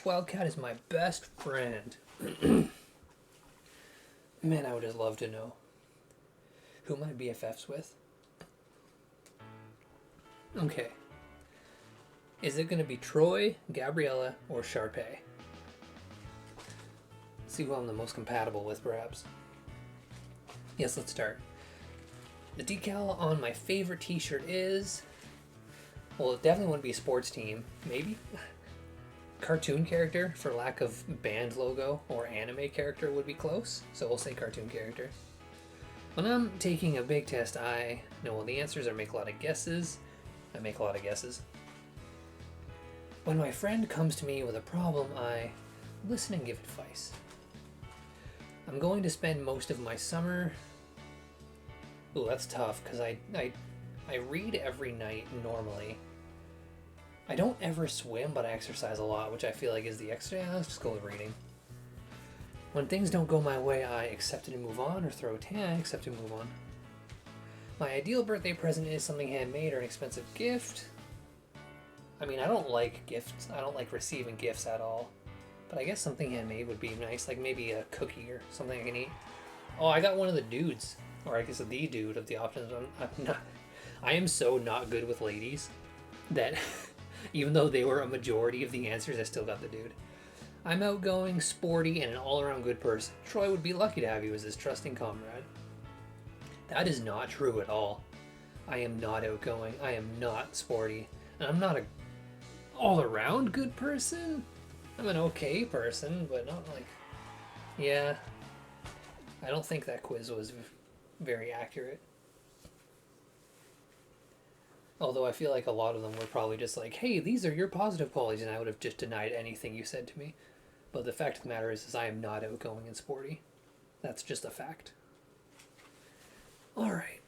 Bush Wildcat is my best friend. Man, I would just love to know who my BFF's with. Okay. Is it going to be Troy, Gabriella, or Sharpay? See who I'm the most compatible with, perhaps. Yes, let's start. The decal on my favorite t-shirt is... Well, it definitely wouldn't be a sports team. Maybe? Cartoon character, for lack of band logo, or anime character would be close. So we'll say cartoon character. When I'm taking a big test, I know all the answers or make a lot of guesses. I make a lot of guesses. When my friend comes to me with a problem, I listen and give advice. I'm going to spend most of my summer... Ooh, that's tough, because I read every night normally. I don't ever swim, but I exercise a lot, which I feel like is the extra. Yeah, let's just go with reading. When things don't go my way, I accept it and move on, or throw a tan, accept and move on. My ideal birthday present is something handmade or an expensive gift. I mean, I don't like gifts. I don't like receiving gifts at all. But I guess something handmade would be nice, like maybe a cookie or something I can eat. Oh, I got one of the dudes. Or I guess the dude of the options. I am so not good with ladies that even though they were a majority of the answers, I still got the dude. I'm outgoing, sporty, and an all-around good person. Troy would be lucky to have you as his trusting comrade. That is not true at all. I am not outgoing. I am not sporty. And I'm not a all-around good person. I'm an okay person, but not like... Yeah. I don't think that quiz was very accurate. Although I feel like a lot of them were probably just like, hey, these are your positive qualities, and I would have just denied anything you said to me. But the fact of the matter is I am not outgoing and sporty. That's just a fact. Alright.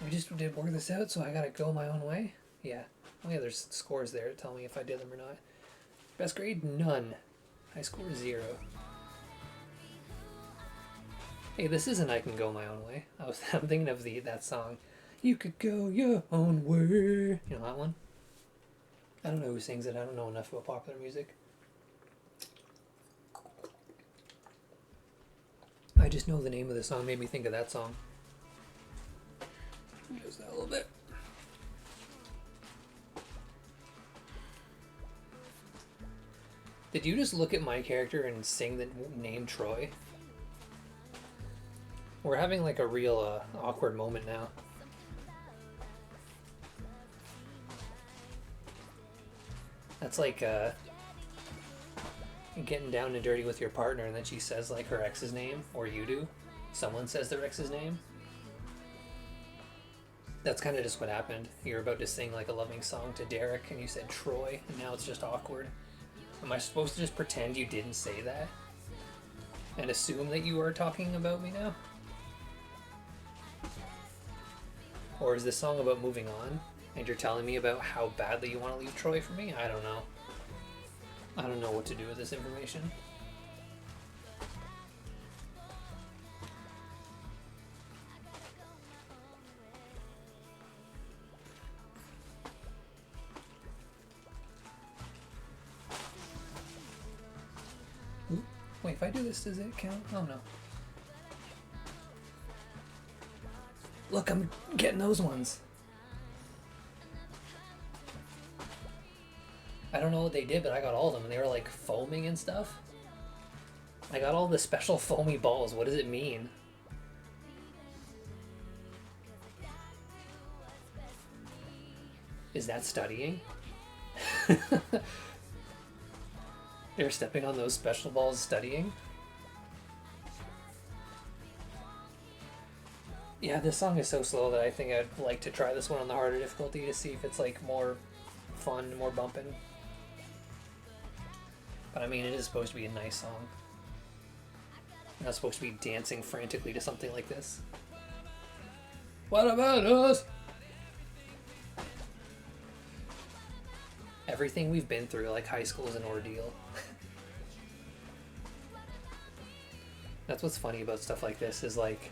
We just did work this out, so I gotta go my own way? Yeah. Oh yeah, there's scores there to tell me if I did them or not. Best grade? None. High score? 0. Hey, this isn't I Can Go My Own Way. I'm thinking of that song. You could go your own way. You know that one? I don't know who sings it. I don't know enough about popular music. I just know the name of the song made me think of that song. Just that a little bit. Did you just look at my character and sing the name Troy? We're having like a real awkward moment now. That's like getting down and dirty with your partner and then she says like her ex's name, or you do. Someone says their ex's name. That's kind of just what happened. You're about to sing like a loving song to Derek and you said Troy, and now it's just awkward. Am I supposed to just pretend you didn't say that? And assume that you are talking about me now? Or is this song about moving on? And you're telling me about how badly you want to leave Troy for me? I don't know. I don't know what to do with this information. Ooh, wait, if I do this, does it count? Oh no. Look, I'm getting those ones. I don't know what they did, but I got all of them, and they were like foaming and stuff. I got all the special foamy balls. What does it mean? Is that studying? They're stepping on those special balls studying? Yeah, this song is so slow that I think I'd like to try this one on the harder difficulty to see if it's like more fun, more bumping. But I mean, it is supposed to be a nice song. I'm not supposed to be dancing frantically to something like this. What about us? Everything we've been through, like high school, is an ordeal. That's what's funny about stuff like this, is like,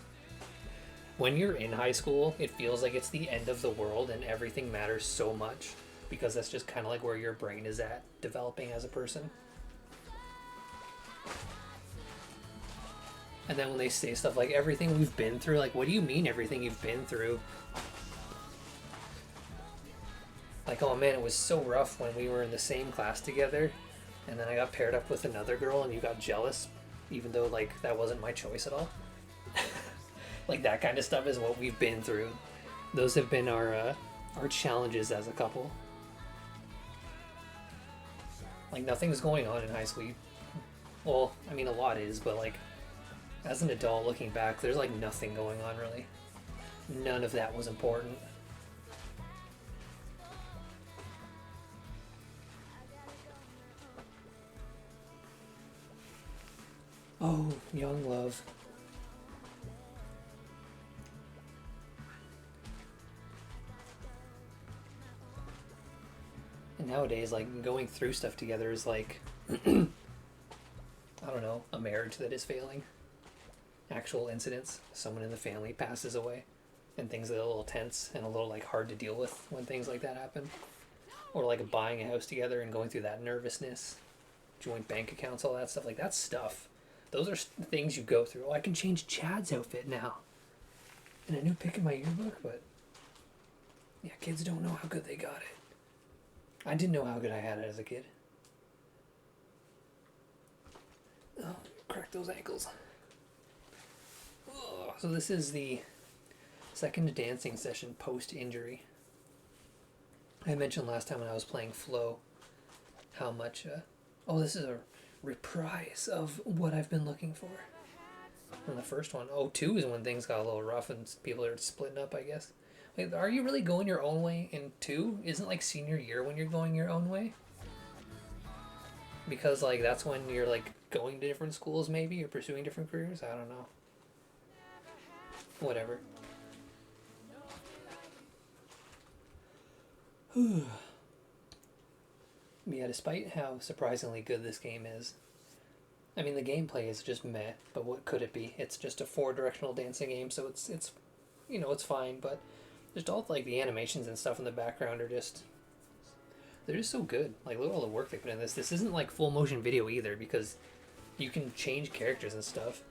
when you're in high school, it feels like it's the end of the world and everything matters so much, because that's just kind of like where your brain is at, developing as a person. And then when they say stuff like everything we've been through, like, what do you mean everything you've been through? Like, oh man, it was so rough when we were in the same class together, and then I got paired up with another girl and you got jealous, even though, like, that wasn't my choice at all. Like, that kind of stuff is what we've been through. Those have been our challenges as a couple. Like, nothing's going on in high school. Well, I mean, a lot is, but, like, as an adult looking back, there's, like, nothing going on, really. None of that was important. Oh, young love. And nowadays, like, going through stuff together is like, I don't know, a marriage that is failing. Actual incidents, someone in the family passes away, and things get a little tense and a little, like, hard to deal with when things like that happen. Or, like, buying a house together and going through that nervousness, joint bank accounts, all that stuff. Like, that's stuff. Those are things you go through. Oh, I can change Chad's outfit now. And a new pick in my yearbook, but yeah, kids don't know how good they got it. I didn't know how good I had it as a kid. Oh, crack those ankles. Oh, so this is the second dancing session post-injury. I mentioned last time when I was playing Flow how much... oh, this is a reprise of what I've been looking for. From the first one. 2 is when things got a little rough and people are splitting up, I guess. Wait, are you really going your own way in 2? Isn't, like, senior year when you're going your own way? Because, like, that's when you're, like, going to different schools, maybe, or pursuing different careers? I don't know. Whatever. Yeah, despite how surprisingly good this game is, I mean, the gameplay is just meh, but what could it be? It's just a 4-directional dancing game, so it's you know, it's fine, but just all, like, the animations and stuff in the background are just, they're just so good. Like, look at all the work they put in this. This isn't, like, full motion video either, because you can change characters and stuff.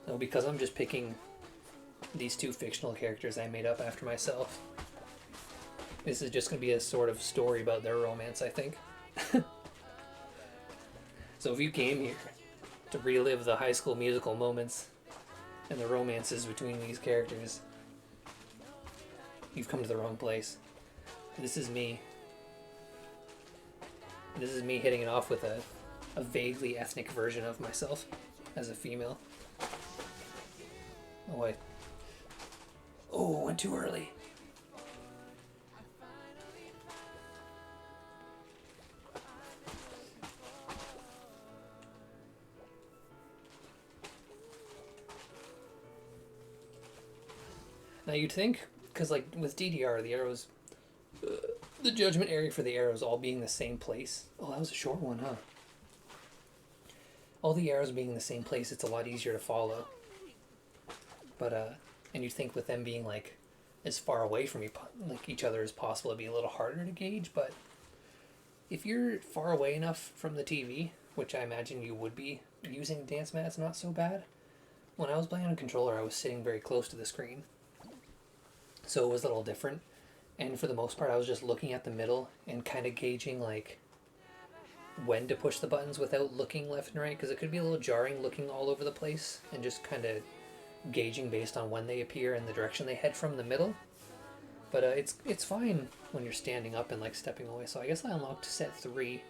No, because I'm just picking these 2 fictional characters I made up after myself. This is just going to be a sort of story about their romance, I think. So if you came here to relive the High School Musical moments and the romances between these characters, you've come to the wrong place. This is me. This is me hitting it off with a vaguely ethnic version of myself as a female. Oh, wait. Oh, went too early. Now you'd think, because, like, with DDR, the arrows, the judgment area for the arrows all being the same place. Oh, that was a short one, huh? All the arrows being in the same place, it's a lot easier to follow. But, and you'd think with them being, like, as far away from each other as possible, it'd be a little harder to gauge, but if you're far away enough from the TV, which I imagine you would be, using dance mat, it's not so bad. When I was playing on a controller, I was sitting very close to the screen, so it was a little different, and for the most part, I was just looking at the middle and kind of gauging, like, when to push the buttons without looking left and right, because it could be a little jarring looking all over the place, and just kind of gauging based on when they appear and the direction they head from the middle. But it's fine when you're standing up and, like, stepping away. So I guess I unlocked set 3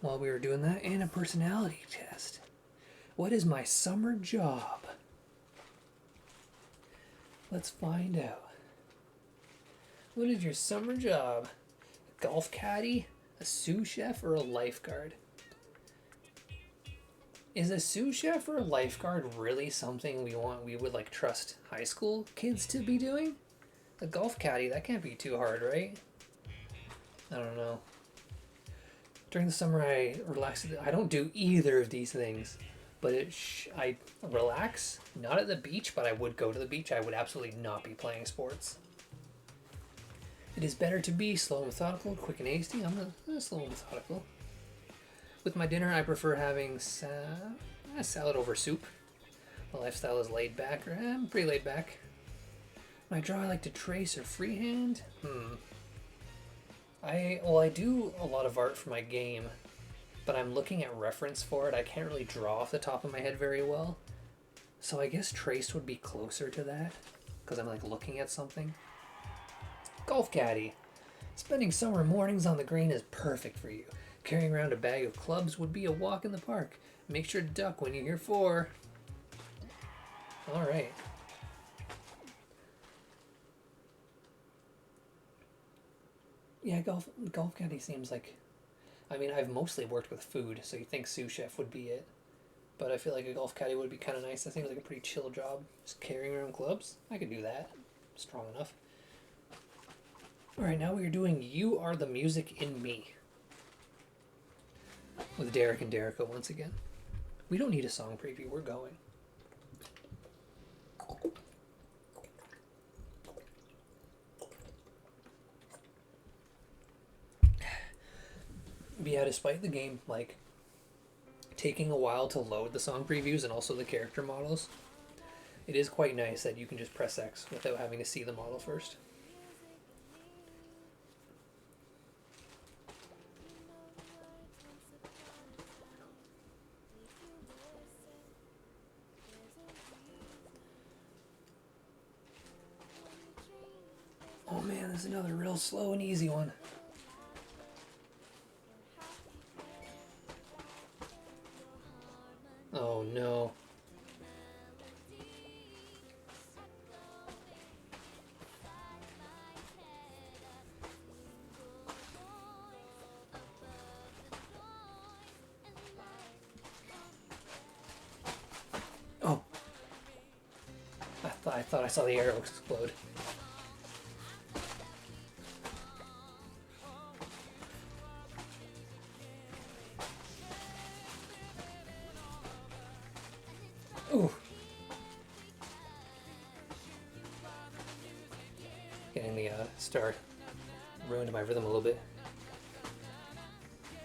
while we were doing that, and a personality test. What is my summer job? Let's find out. What is your summer job? A golf caddy, a sous chef, or a lifeguard? Is a sous chef or a lifeguard really something we would, like, trust high school kids to be doing? A golf caddy, that can't be too hard, right? I don't know. During the summer, I relax. I don't do either of these things, but I relax, not at the beach, but I would go to the beach. I would absolutely not be playing sports. It is better to be slow and methodical, quick and hasty. I'm slow and methodical. With my dinner, I prefer having salad over soup. My lifestyle is laid back, or I'm pretty laid back. When I draw, I like to trace or freehand. I do a lot of art for my game, but I'm looking at reference for it. I can't really draw off the top of my head very well. So I guess trace would be closer to that, because I'm like looking at something. Golf caddy. Spending summer mornings on the green is perfect for you. Carrying around a bag of clubs would be a walk in the park. Make sure to duck when you hear 4. Alright. Yeah, golf caddy seems like... I mean, I've mostly worked with food, so you'd think sous chef would be it. But I feel like a golf caddy would be kind of nice. That seems like a pretty chill job. Just carrying around clubs. I could do that. Strong enough. Alright, now we are doing You Are the Music in Me. With Derek and Derica once again. We don't need a song preview. We're going. But yeah, despite the game, like, taking a while to load the song previews and also the character models, it is quite nice that you can just press X without having to see the model first. Oh man, there's another real slow and easy one. Oh no. Oh. I thought I saw the arrow explode. Ooh. Getting the start ruined my rhythm a little bit.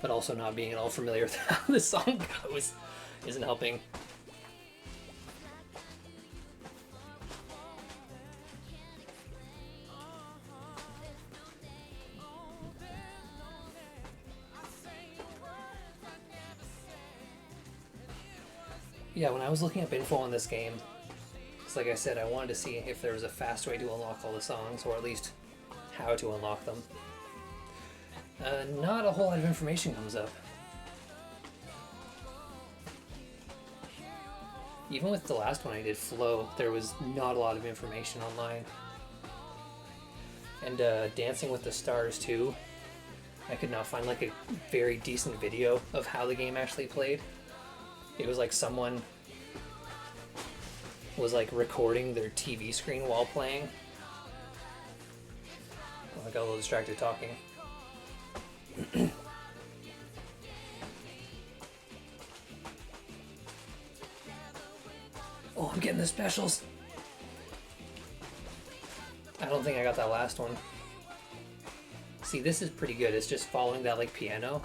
But also not being at all familiar with how this song goes isn't helping. Yeah, when I was looking up info on this game, it's like I said, I wanted to see if there was a fast way to unlock all the songs, or at least how to unlock them. Not a whole lot of information comes up. Even with the last one I did, Flow, there was not a lot of information online. And Dancing with the Stars too, I could not find like a very decent video of how the game actually played. It was like someone was like recording their TV screen while playing. Oh, I got a little distracted talking. Oh, I'm getting the specials. I don't think I got that last one. See, this is pretty good. It's just following that like piano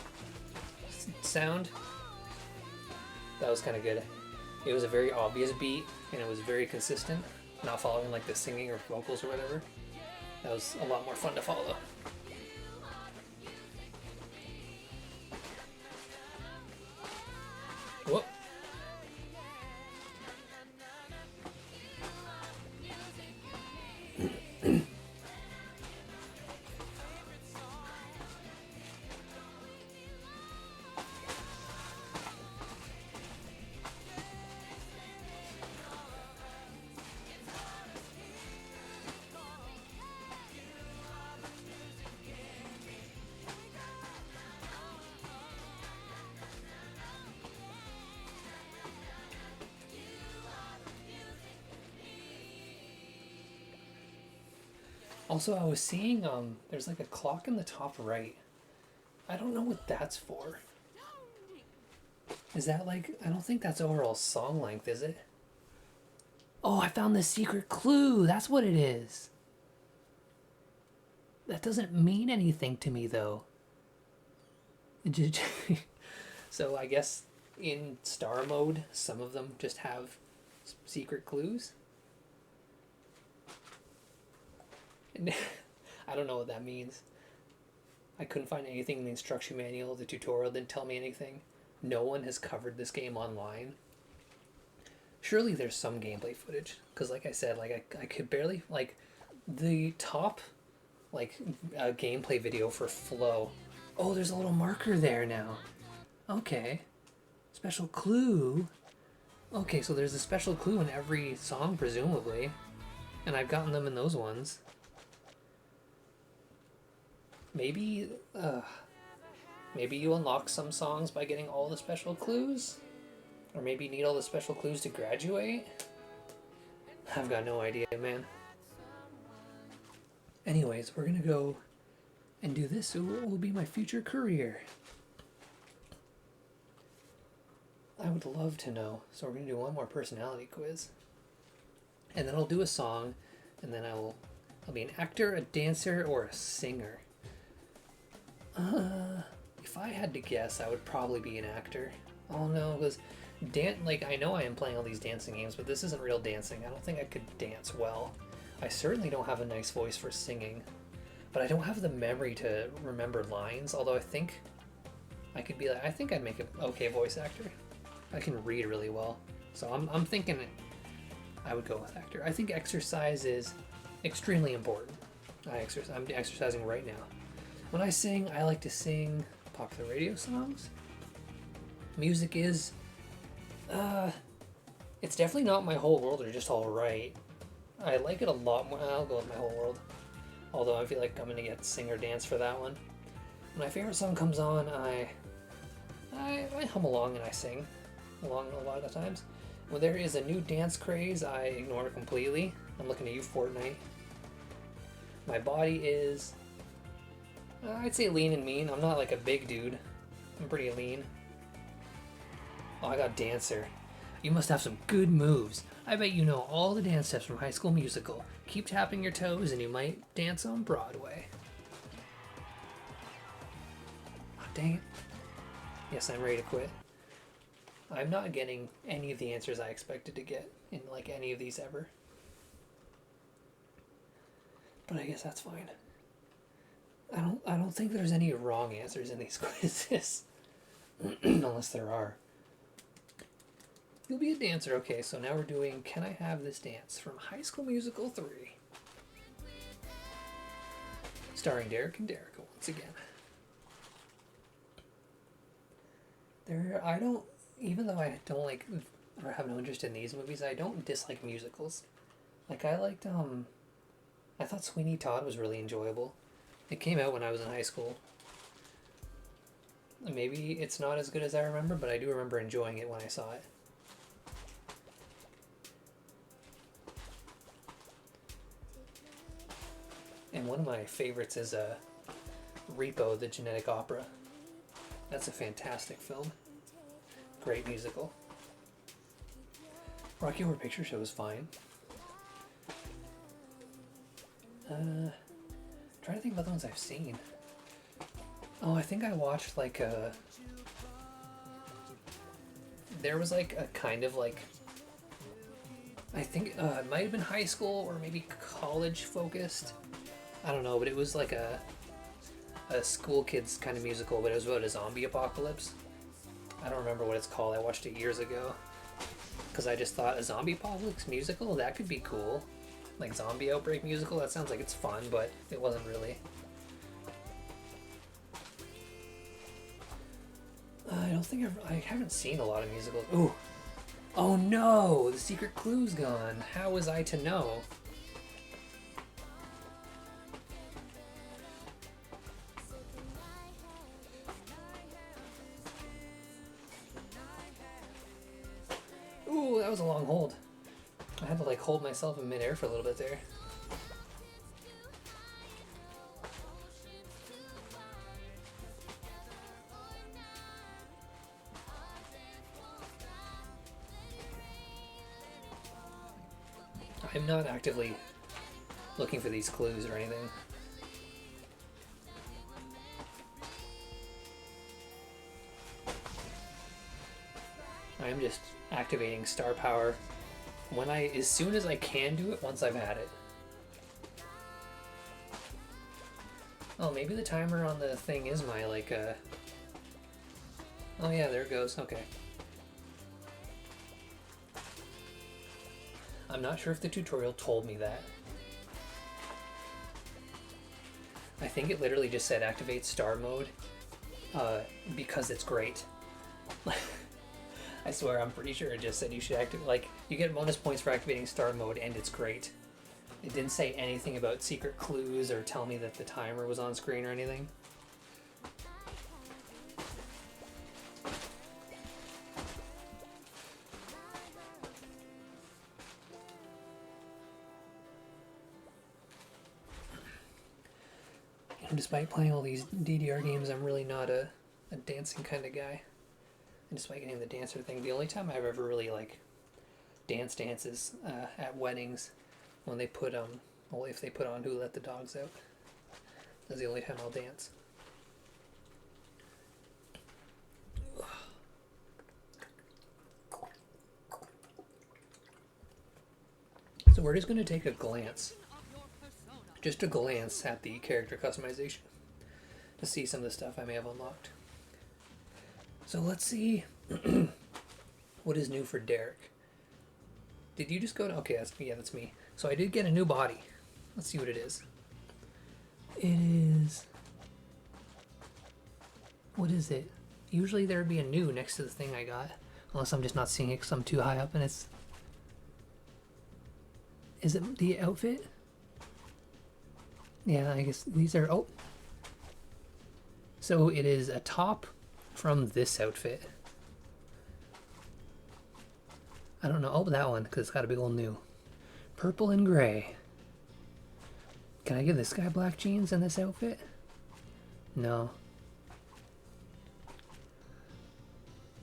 sound. That was kind of good. It was a very obvious beat, and it was very consistent, not following like the singing or vocals or whatever. That was a lot more fun to follow. Whoop. Also, I was seeing, there's like a clock in the top right. I don't know what that's for. Is that like, I don't think that's overall song length, is it? Oh, I found the secret clue! That's what it is! That doesn't mean anything to me, though. So I guess in star mode, some of them just have secret clues. And I don't know what that means. I couldn't find anything in the instruction manual. The tutorial didn't tell me anything. No one has covered this game online. Surely there's some gameplay footage, because like I said, like I could barely, like, the top, like, gameplay video for Flow. Oh, there's a little marker there now. Okay. Special clue. Okay, so there's a special clue in every song, presumably. And I've gotten them in those ones. Maybe you unlock some songs by getting all the special clues? Or maybe you need all the special clues to graduate? I've got no idea, man. Anyways, we're gonna go and do this. It will be my future career. I would love to know. So we're gonna do one more personality quiz. And then I'll do a song, and then I'll be an actor, a dancer, or a singer. If I had to guess, I would probably be an actor. Oh no, because I know I am playing all these dancing games, but this isn't real dancing. I don't think I could dance well. I certainly don't have a nice voice for singing, but I don't have the memory to remember lines, although I think I could be like, I think I'd make an okay voice actor. I can read really well. So I'm thinking I would go with actor. I think exercise is extremely important. I'm exercising right now. When I sing, I like to sing popular radio songs. Music is, it's definitely not my whole world or just alright. I like it a lot more. I'll go with my whole world. Although I feel like I'm gonna get sing or dance for that one. When my favorite song comes on, I hum along and I sing along a lot of the times. When there is a new dance craze, I ignore it completely. I'm looking at you, Fortnite. My body is, I'd say lean and mean. I'm not like a big dude. I'm pretty lean. Oh, I got dancer. You must have some good moves. I bet you know all the dance steps from High School Musical. Keep tapping your toes and you might dance on Broadway. Oh, dang it. Yes, I'm ready to quit. I'm not getting any of the answers I expected to get in like any of these ever. But I guess that's fine. I don't think there's any wrong answers in these quizzes. Unless there are. You'll be a dancer. Okay, so now we're doing Can I Have This Dance from High School Musical 3. Starring Derek and Derek once again. Even though I don't like or have no interest in these movies, I don't dislike musicals. Like I thought Sweeney Todd was really enjoyable. It came out when I was in high school. Maybe it's not as good as I remember, but I do remember enjoying it when I saw it. And one of my favorites is Repo, the Genetic Opera. That's a fantastic film. Great musical. Rocky Horror Picture Show is fine. Trying to think about the ones I've seen. Oh, I think I watched like there was like a kind of like, I think it might have been high school or maybe college focused. I don't know, but it was like a school kids kind of musical, but it was about a zombie apocalypse. I don't remember what it's called. I watched it years ago because I just thought a zombie apocalypse musical, that could be cool. Like zombie outbreak musical, that sounds like it's fun, but it wasn't really. I haven't seen a lot of musicals. Ooh. Oh no, the secret clue's gone. How was I to know? Ooh, that was a long hold. I had to like hold myself in midair for a little bit there. I'm not actively looking for these clues or anything. I'm just activating star power as soon as I can do it once I've had it. Oh, maybe the timer on the thing is my oh yeah, there it goes. Okay. I'm not sure if the tutorial told me that. I think it literally just said activate star mode because it's great. I swear, I'm pretty sure it just said you should activate, you get bonus points for activating star mode and it's great. It didn't say anything about secret clues or tell me that the timer was on screen or anything. Despite playing all these DDR games, I'm really not a dancing kind of guy. And despite getting the dancer thing, the only time I've ever really dances at weddings when they put well, if they put on Who Let the Dogs Out. That's the only time I'll dance. So we're just going to take a glance. Just a glance at the character customization to see some of the stuff I may have unlocked. So let's see what is new for Derek. Did you just go to... Okay, that's me. So I did get a new body. Let's see what it is. It is... What is it? Usually there would be a new next to the thing I got. Unless I'm just not seeing it because I'm too high up and it's... Is it the outfit? Yeah, I guess these are... Oh! So it is a top from this outfit. I don't know. Oh, that one, because it's got a big old new. Purple and gray. Can I give this guy black jeans in this outfit? No.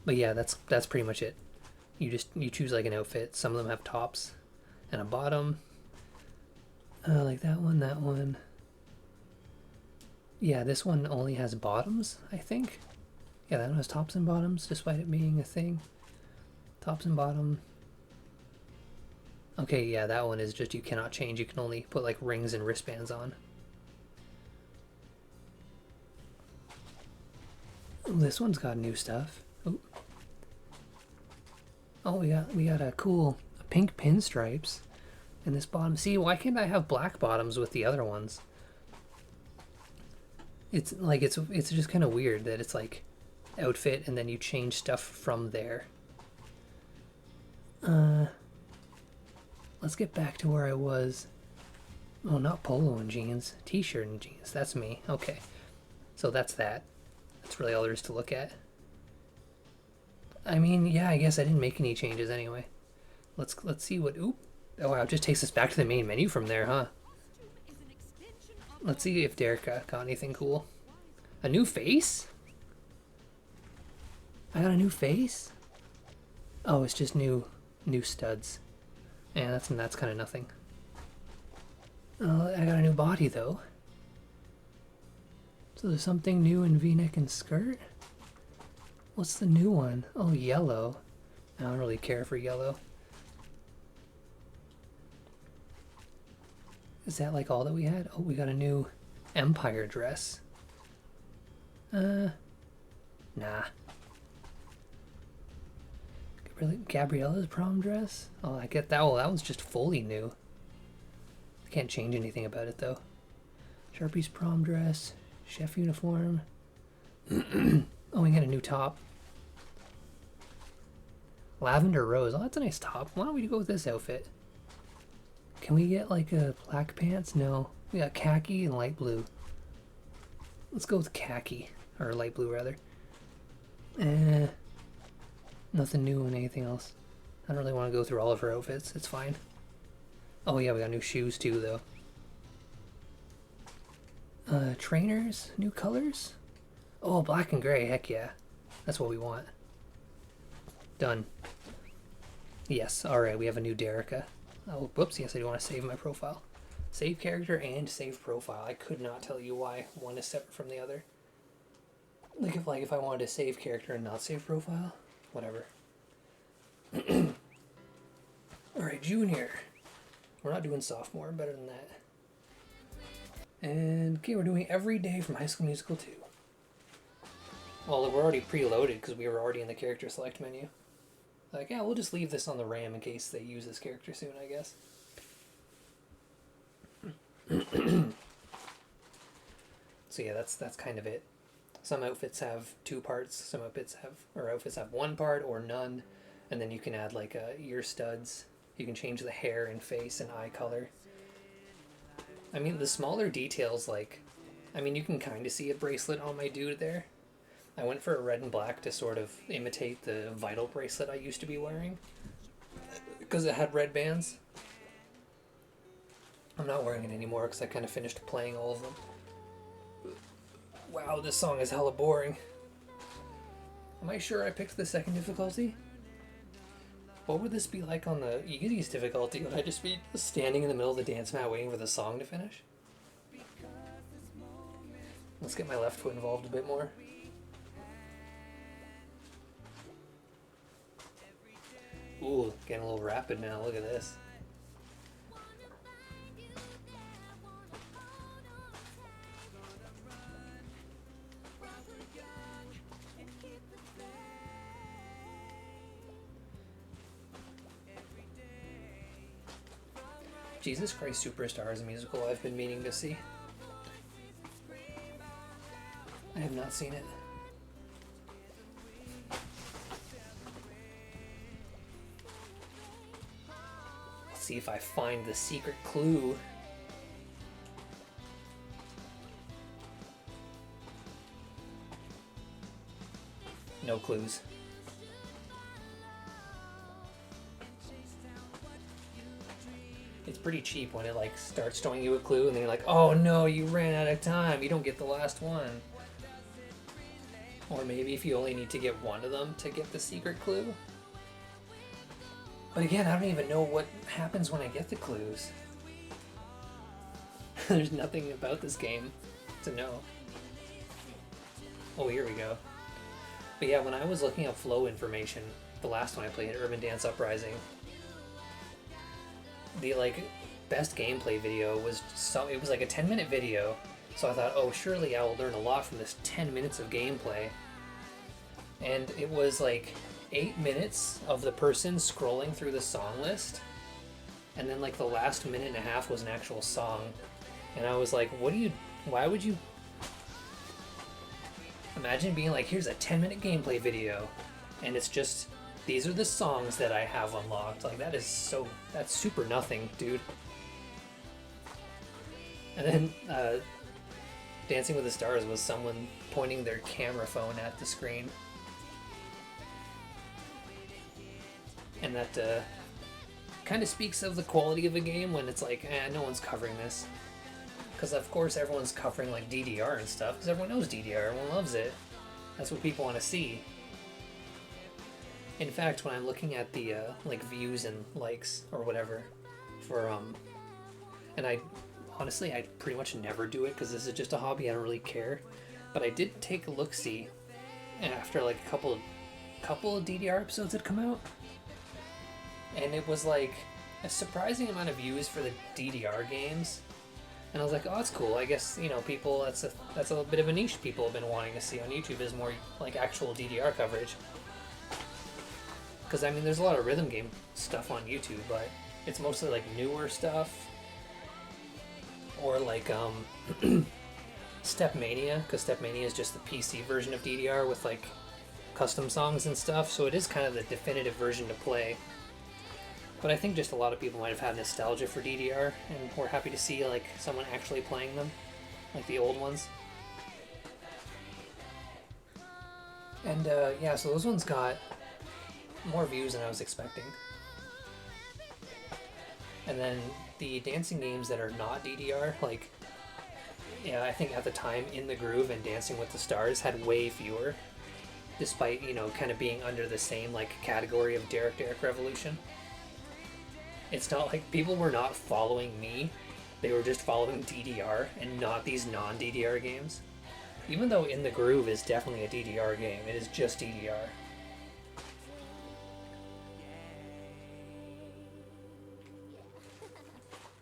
But yeah, that's pretty much it. You choose like an outfit. Some of them have tops and a bottom. Like that one. Yeah, this one only has bottoms, I think. Yeah, that one has tops and bottoms, despite it being a thing. Tops and bottom. Okay, yeah, that one is just you cannot change. You can only put like rings and wristbands on. Ooh, this one's got new stuff. Ooh. Oh, we got a cool pink pinstripes in this bottom. See, why can't I have black bottoms with the other ones? It's like it's just kind of weird that it's like outfit and then you change stuff from there. Let's get back to where I was. Oh, not polo and jeans. T-shirt and jeans. That's me. Okay. So that's that. That's really all there is to look at. I mean, yeah, I guess I didn't make any changes anyway. Let's see what... Oop. Oh, wow, it just takes us back to the main menu from there, huh? Let's see if Derek got anything cool. A new face? I got a new face? Oh, it's just new studs. Yeah, that's kind of nothing. I got a new body, though. So there's something new in V-neck and skirt? What's the new one? Oh, yellow. I don't really care for yellow. Is that like all that we had? Oh, we got a new Empire dress. Nah. Gabriella's prom dress? Oh, I get that. Oh, that one's just fully new. I can't change anything about it, though. Sharpie's prom dress. Chef uniform. Oh, we got a new top. Lavender rose. Oh, that's a nice top. Why don't we go with this outfit? Can we get like a black pants? No. We got khaki and light blue. Let's go with khaki. Or light blue, rather. Nothing new in anything else. I don't really want to go through all of her outfits. It's fine. Oh yeah, we got new shoes too, though. Trainers? New colors? Oh, black and gray. Heck yeah. That's what we want. Done. Yes, alright, we have a new Derica. Oh, whoops, yes, I do want to save my profile. Save character and save profile. I could not tell you why one is separate from the other. Like if I wanted to save character and not save profile, whatever. Alright, junior. We're not doing sophomore, better than that. And, okay, we're doing every day from High School Musical 2. Well, we're already preloaded because we were already in the character select menu. Like, yeah, we'll just leave this on the RAM in case they use this character soon, I guess. So yeah, that's kind of it. Some outfits have 2 parts, some outfits have 1 part or none, and then you can add like ear studs. You can change the hair and face and eye color. I mean, the smaller details, like, I mean, you can kind of see a bracelet on my dude there. I went for a red and black to sort of imitate the Vital bracelet I used to be wearing, because it had red bands. I'm not wearing it anymore because I kind of finished playing all of them. Wow, this song is hella boring. Am I sure I picked the second difficulty? What would this be like on the easiest difficulty? Would I just be standing in the middle of the dance mat waiting for the song to finish? Let's get my left foot involved a bit more. Ooh, getting a little rapid now, look at this. Jesus Christ Superstar is a musical I've been meaning to see. I have not seen it. Let's see if I find the secret clue. No clues. It's pretty cheap when it like starts showing you a clue and then you're like, oh no, you ran out of time, you don't get the last one. Or maybe if you only need to get one of them to get the secret clue. But again, I don't even know what happens when I get the clues. There's nothing about this game to know. Oh, here we go. But yeah, when I was looking up flow information, the last one I played, Urban Dance Uprising, the like best gameplay video was it was like a 10-minute video, so I thought, oh, surely I will learn a lot from this 10 minutes of gameplay. And it was like 8 minutes of the person scrolling through the song list, and then like the last minute and a half was an actual song. And I was like, why would you imagine being like, here's a 10-minute gameplay video and it's just, these are the songs that I have unlocked. Like, that's super nothing, dude. And then Dancing with the Stars was someone pointing their camera phone at the screen. And that kind of speaks of the quality of a game when it's like, no one's covering this. Because of course everyone's covering like DDR and stuff, because everyone knows DDR, everyone loves it. That's what people want to see. In fact, when I'm looking at the like views and likes or whatever for and I honestly pretty much never do it because this is just a hobby, I don't really care. But I did take a look-see after like a couple of DDR episodes had come out, and it was like a surprising amount of views for the DDR games. And I was like, oh, that's cool. I guess, you know, people, that's a bit of a niche people have been wanting to see on YouTube, is more like actual DDR coverage. Because, I mean, there's a lot of rhythm game stuff on YouTube, but it's mostly like newer stuff. Or like Stepmania, because Stepmania is just the PC version of DDR with like custom songs and stuff, so it is kind of the definitive version to play. But I think just a lot of people might have had nostalgia for DDR, and we're happy to see like someone actually playing them, like the old ones. And yeah, so those ones got more views than I was expecting. And then the dancing games that are not DDR, like, yeah, I think at the time In the Groove and Dancing with the Stars had way fewer, despite, you know, kind of being under the same like category of Derek Revolution. It's not like people were not following me, they were just following DDR and not these non-DDR games. Even though In the Groove is definitely a DDR game, it is just DDR.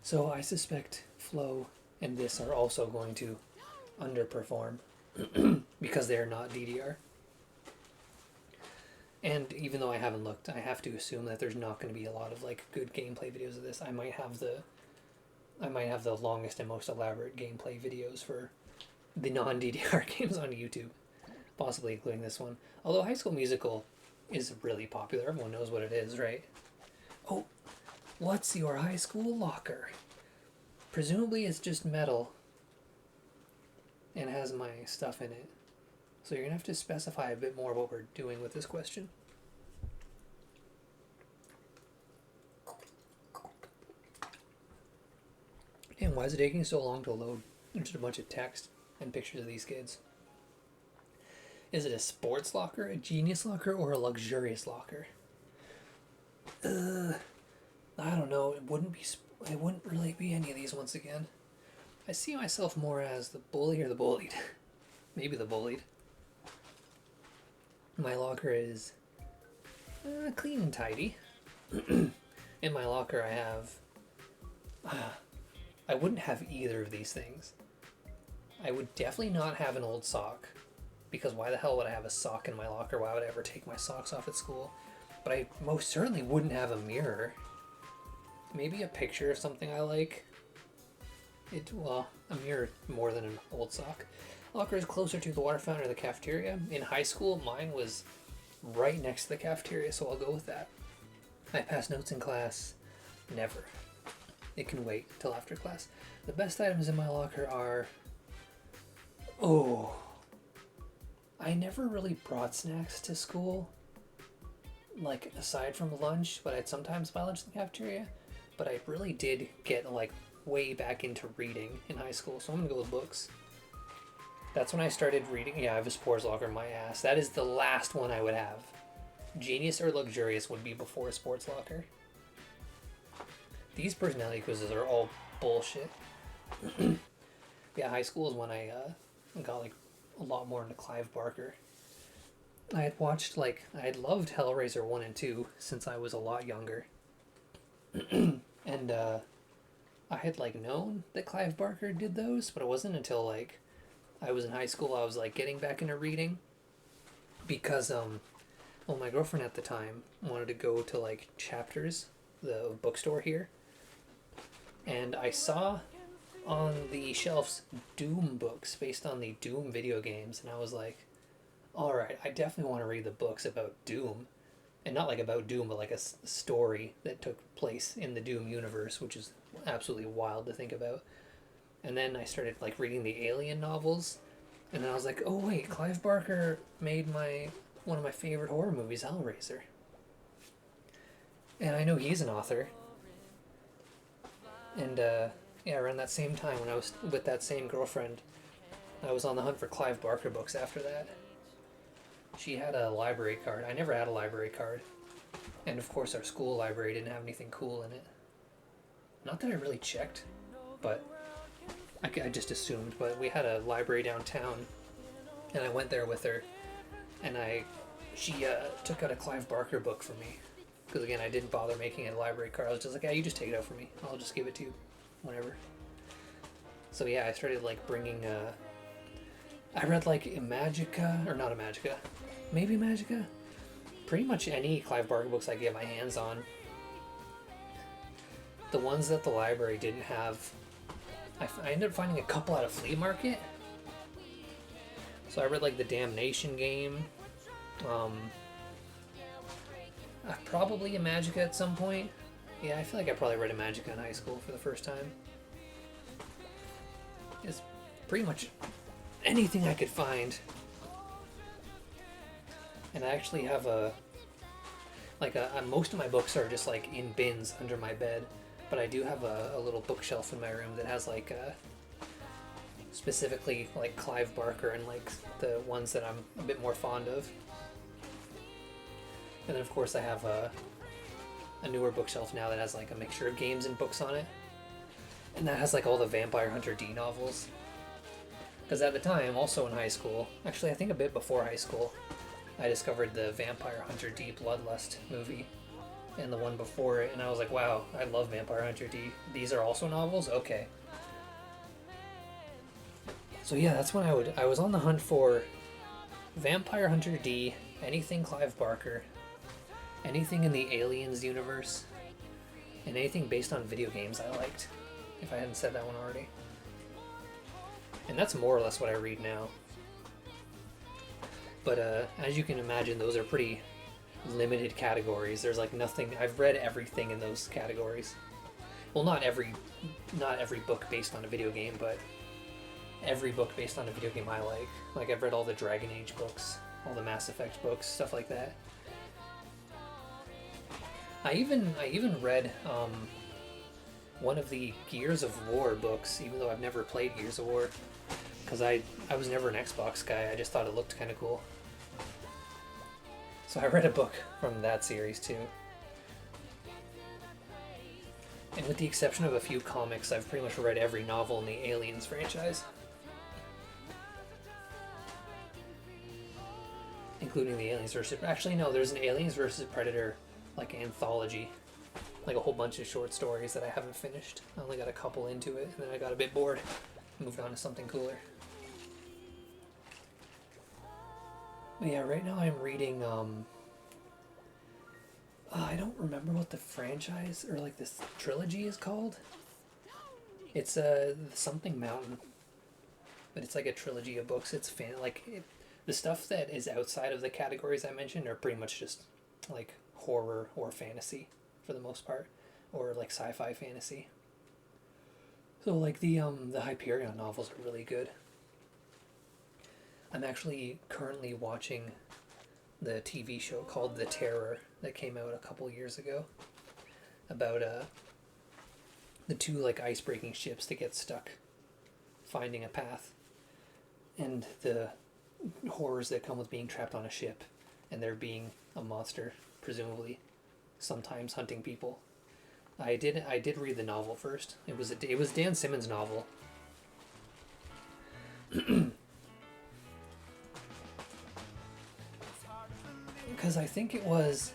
So I suspect Flow and this are also going to underperform because they are not DDR. And even though I haven't looked, I have to assume that there's not going to be a lot of like good gameplay videos of this. I might have the longest and most elaborate gameplay videos for the non-DDR games on YouTube, possibly including this one. Although High School Musical is really popular, everyone knows what it is, right? Oh, what's your high school locker? Presumably it's just metal and has my stuff in it. So you're going to have to specify a bit more what we're doing with this question. And why is it taking so long to load? There's just a bunch of text and pictures of these kids. Is it a sports locker, a genius locker, or a luxurious locker? I don't know. It wouldn't really be any of these once again. I see myself more as the bully or the bullied. Maybe the bullied. My locker is clean and tidy. In my locker I have... I wouldn't have either of these things. I would definitely not have an old sock, because why the hell would I have a sock in my locker? Why would I ever take my socks off at school? But I most certainly wouldn't have a mirror. Maybe a picture of something I like. A mirror more than an old sock. Locker is closer to the water fountain or the cafeteria. In high school, mine was right next to the cafeteria, so I'll go with that. I pass notes in class. Never. It can wait till after class. The best items in my locker are... Oh. I never really brought snacks to school. Like, aside from lunch, but I'd sometimes buy lunch in the cafeteria. But I really did get, like, way back into reading in high school, so I'm gonna go with books. That's when I started reading. Yeah, I have a sports locker in my ass. That is the last one I would have. Genius or luxurious would be before a sports locker. These personality quizzes are all bullshit. Yeah, high school is when I got like a lot more into Clive Barker. I had loved Hellraiser 1 and 2 since I was a lot younger. And I had like known that Clive Barker did those, but it wasn't until like I was in high school I was like getting back into reading, because my girlfriend at the time wanted to go to like Chapters, the bookstore here, and I saw on the shelves Doom books based on the Doom video games, and I was like, alright, I definitely want to read the books about Doom. And not like about Doom, but like a story that took place in the Doom universe, which is absolutely wild to think about. And then I started like reading the Alien novels, and then I was like, oh wait, Clive Barker made one of my favorite horror movies, Hellraiser. And I know he's an author. And yeah, around that same time when I was with that same girlfriend, I was on the hunt for Clive Barker books after that. She had a library card. I never had a library card. And of course our school library didn't have anything cool in it. Not that I really checked, but I just assumed. But we had a library downtown, and I went there with her, and she took out a Clive Barker book for me. Because again, I didn't bother making a library card. I was just like, yeah, you just take it out for me. I'll just give it to you whenever. So yeah, I started like bringing... I read like Imagica, or not Imagica, maybe Imagica? Pretty much any Clive Barker books I get my hands on. The ones that the library didn't have, I ended up finding a couple at a flea market. So I read like The Damnation Game, probably Imagica at some point. Yeah, I feel like I probably read Imagica in high school for the first time. It's pretty much anything I could find. And I actually have most of my books are just like in bins under my bed, but I do have a little bookshelf in my room that has like specifically like Clive Barker and like the ones that I'm a bit more fond of. And then of course I have a newer bookshelf now that has like a mixture of games and books on it, and that has like all the Vampire Hunter D novels. Because at the time, also in high school, actually I think a bit before high school, I discovered the Vampire Hunter D Bloodlust movie. and the one before it, and I was like, wow, I love Vampire Hunter D. These are also novels? Okay. So yeah, that's when I was on the hunt for Vampire Hunter D, anything Clive Barker, anything in the Aliens universe, and anything based on video games I liked, if I hadn't said that one already. And that's more or less what I read now. But as you can imagine, those are pretty limited categories. There's like nothing. I've read everything in those categories. Well, not every book based on a video game, but every book based on a video game I like. Like I've read all the Dragon Age books, all the Mass Effect books, stuff like that. I even read one of the Gears of War books, even though I've never played Gears of War, because I was never an Xbox guy. I just thought it looked kind of cool. So I read a book from that series too. And with the exception of a few comics, I've pretty much read every novel in the Aliens franchise. Including the Aliens vs. Actually, no, there's an Aliens vs. Predator, like, anthology. Like a whole bunch of short stories that I haven't finished. I only got a couple into it, and then I got a bit bored. Moved on to something cooler. But yeah, right now I'm reading, I don't remember what the franchise, or like this trilogy is called. It's, something Mountain. But it's like a trilogy of books. It's the stuff that is outside of the categories I mentioned are pretty much just like horror or fantasy for the most part, or like sci-fi fantasy. So like the Hyperion novels are really good. I'm actually currently watching the TV show called The Terror that came out a couple years ago about the two like ice-breaking ships that get stuck finding a path, and the horrors that come with being trapped on a ship and there being a monster presumably sometimes hunting people. I did read the novel first. It was Dan Simmons' novel. Because I think it was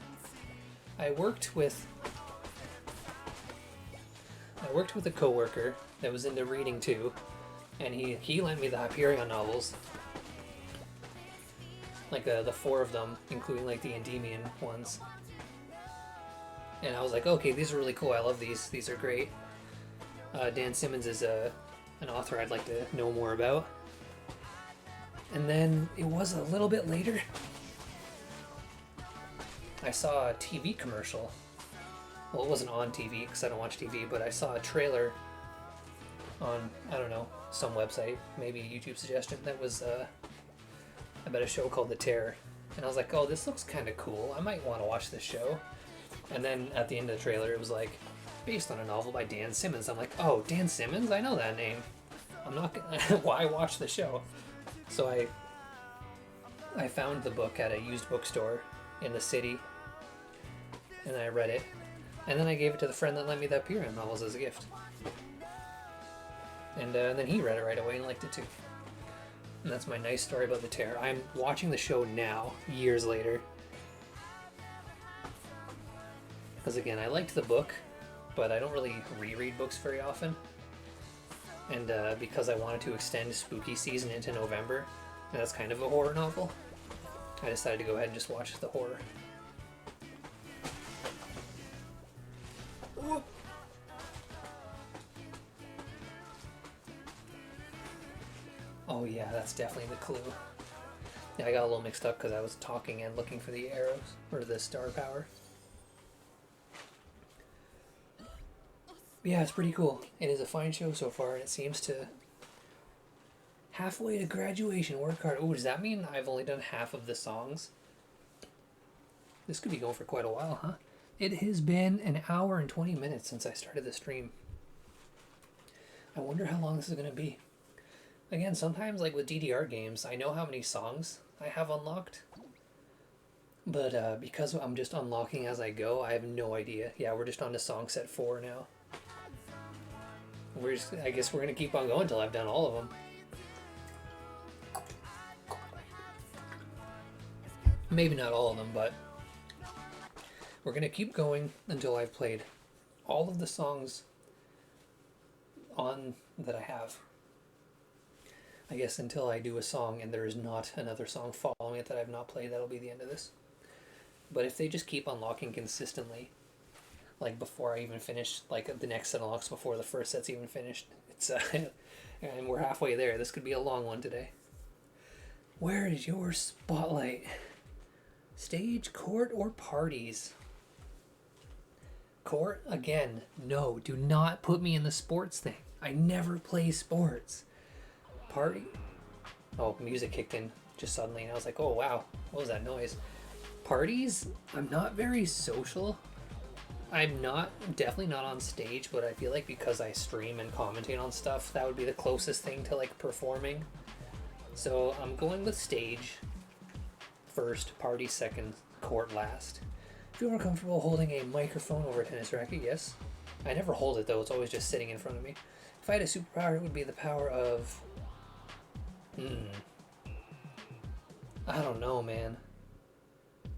I worked with a coworker that was into reading too, and he lent me the Hyperion novels. Like the four of them, including like the Endymion ones. And I was like, okay, these are really cool. I love these. These are great. Dan Simmons is an author I'd like to know more about. And then it was a little bit later. I saw a TV commercial. Well, it wasn't on TV because I don't watch TV, but I saw a trailer on, I don't know, some website, maybe a YouTube suggestion, that was about a show called The Terror. And I was like, oh, this looks kind of cool. I might want to watch this show. And then at the end of the trailer, it was like, based on a novel by Dan Simmons. I'm like, oh, Dan Simmons? I know that name. I'm not gonna... Why watch the show? So I found the book at a used bookstore in the city, and I read it. And then I gave it to the friend that lent me the Hyperion novels as a gift. And then he read it right away and liked it too. And that's my nice story about The Terror. I'm watching the show now, years later. Because again, I liked the book, but I don't really reread books very often. And because I wanted to extend spooky season into November, and that's kind of a horror novel, I decided to go ahead and just watch the horror. Oh yeah, that's definitely the clue. Yeah, I got a little mixed up because I was talking and looking for the arrows, or the star power. But yeah, it's pretty cool. It is a fine show so far, and it seems to... Halfway to graduation, work hard. Ooh, does that mean I've only done half of the songs? This could be going for quite a while, huh? It has been an hour and 20 minutes since I started the stream. I wonder how long this is going to be. Again, sometimes, like with DDR games, I know how many songs I have unlocked. But because I'm just unlocking as I go, I have no idea. Yeah, we're just on to song set 4 now. I guess we're going to keep on going until I've done all of them. Maybe not all of them, but We're going to keep going until I've played all of the songs on that I have. I guess until I do a song and there is not another song following it that I've not played, that'll be the end of this. But if they just keep unlocking consistently, like before I even finish, like the next set unlocks before the first set's even finished, it's and we're halfway there. This could be a long one today. Where is your spotlight? Stage, court, or parties? Court, again, no, do not put me in the sports thing. I never play sports. Party? Oh, music kicked in just suddenly, and I was like, oh wow, what was that noise? Parties? I'm not very social. I'm definitely not on stage, but I feel like because I stream and commentate on stuff, that would be the closest thing to like performing. So I'm going with stage first, party second, court last. Feel more comfortable holding a microphone over a tennis racket? Yes. I never hold it though, it's always just sitting in front of me. If I had a superpower, it would be the power of... I don't know, man.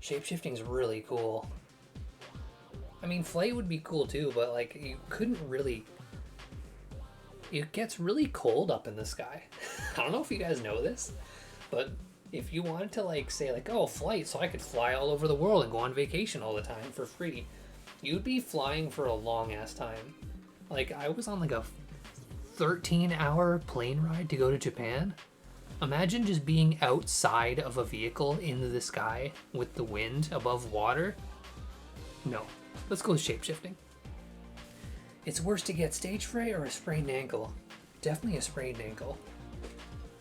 Shapeshifting's really cool. I mean, flight would be cool too, but like, you couldn't really... It gets really cold up in the sky. I don't know if you guys know this, but if you wanted to like say like, oh, flight, so I could fly all over the world and go on vacation all the time for free, you'd be flying for a long ass time. Like, I was on like a 13-hour plane ride to go to Japan. Imagine just being outside of a vehicle in the sky with the wind above water. No. Let's go with shapeshifting. It's worse to get stage fright or a sprained ankle? Definitely a sprained ankle.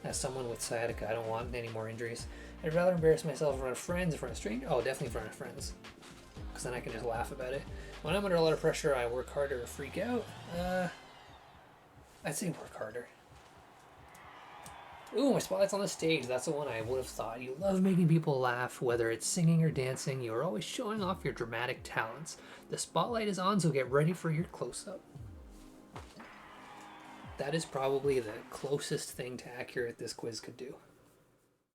As someone with sciatica, I don't want any more injuries. I'd rather embarrass myself in front of friends, in front of strangers. Oh, definitely in front of friends. Because then I can just laugh about it. When I'm under a lot of pressure, I work harder or freak out. I'd say work harder. Ooh, my spotlight's on the stage. That's the one I would have thought. You love making people laugh, whether it's singing or dancing. You are always showing off your dramatic talents. The spotlight is on, so get ready for your close-up. That is probably the closest thing to accurate this quiz could do.